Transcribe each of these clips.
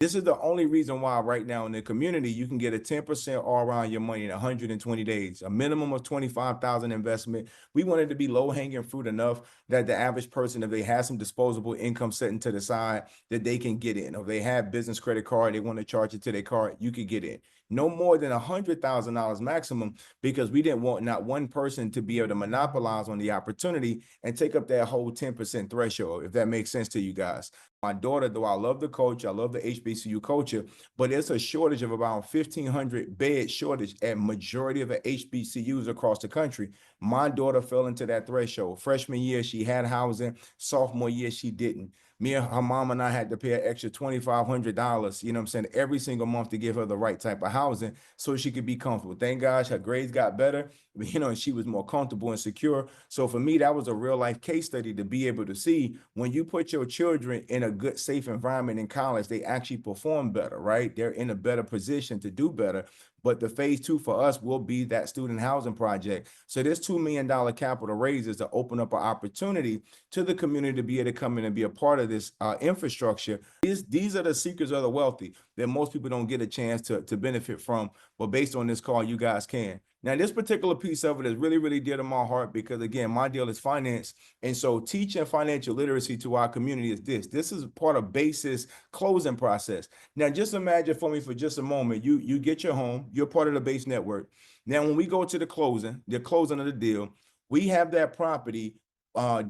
This is the only reason why right now in the community, you can get a 10% ROI on your money in 120 days, a minimum of 25,000 investment. We want it to be low hanging fruit enough that the average person, if they have some disposable income sitting to the side, that they can get in. Or if they have business credit card, they want to charge it to their card, you could get in. No more than $100,000 maximum, because we didn't want not one person to be able to monopolize on the opportunity and take up that whole 10% threshold, if that makes sense to you guys. My daughter, though I love the coach, I love the HBCU culture, but it's a shortage of about 1,500 bed shortage at majority of the HBCUs across the country. My daughter fell into that threshold. Freshman year, she had housing. Sophomore year, she didn't. Me and her mom and I had to pay an extra $2,500, you know what I'm saying, every single month to give her the right type of housing so she could be comfortable. Thank God her grades got better, and she was more comfortable and secure. So for me, that was a real life case study to be able to see when you put your children in a good, safe environment in college, they actually perform better, right? They're in a better position to do better. But the phase 2 for us will be that student housing project. So this $2 million capital raises to open up an opportunity to the community to be able to come in and be a part of this infrastructure. These are the secrets of the wealthy that most people don't get a chance to benefit from. But based on this call, you guys can. Now, this particular piece of it is really, really dear to my heart because, again, my deal is finance. And so teaching financial literacy to our community is this. This is part of basis closing process. Now, just imagine for me for just a moment, you get your home, you're part of the base network. Now, when we go to the closing of the deal, we have that property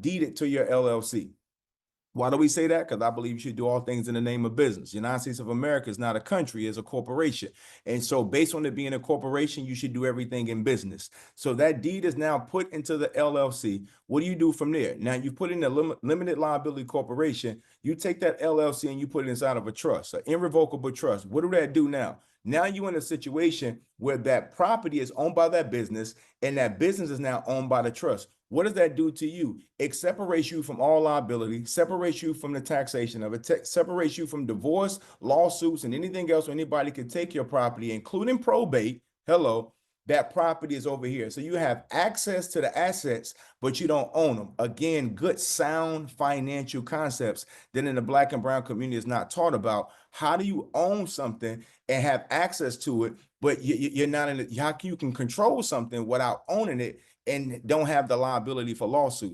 deeded to your LLC. Why do we say that? Because I believe you should do all things in the name of business. The United States of America is not a country, it's a corporation. And so based on it being a corporation, you should do everything in business. So that deed is now put into the LLC. What do you do from there? Now you put in a limited liability corporation. You take that LLC and you put it inside of a trust, an irrevocable trust. What do that do now? Now you're in a situation where that property is owned by that business and that business is now owned by the trust. What does that do to you? It separates you from all liability, separates you from the taxation of it, separates you from divorce, lawsuits, and anything else where anybody can take your property, including probate. Hello, that property is over here. So you have access to the assets, but you don't own them. Again, good, sound financial concepts that in the Black and brown community is not taught about. How do you own something and have access to it, but you're not in it? How can you control something without owning it and don't have the liability for lawsuits?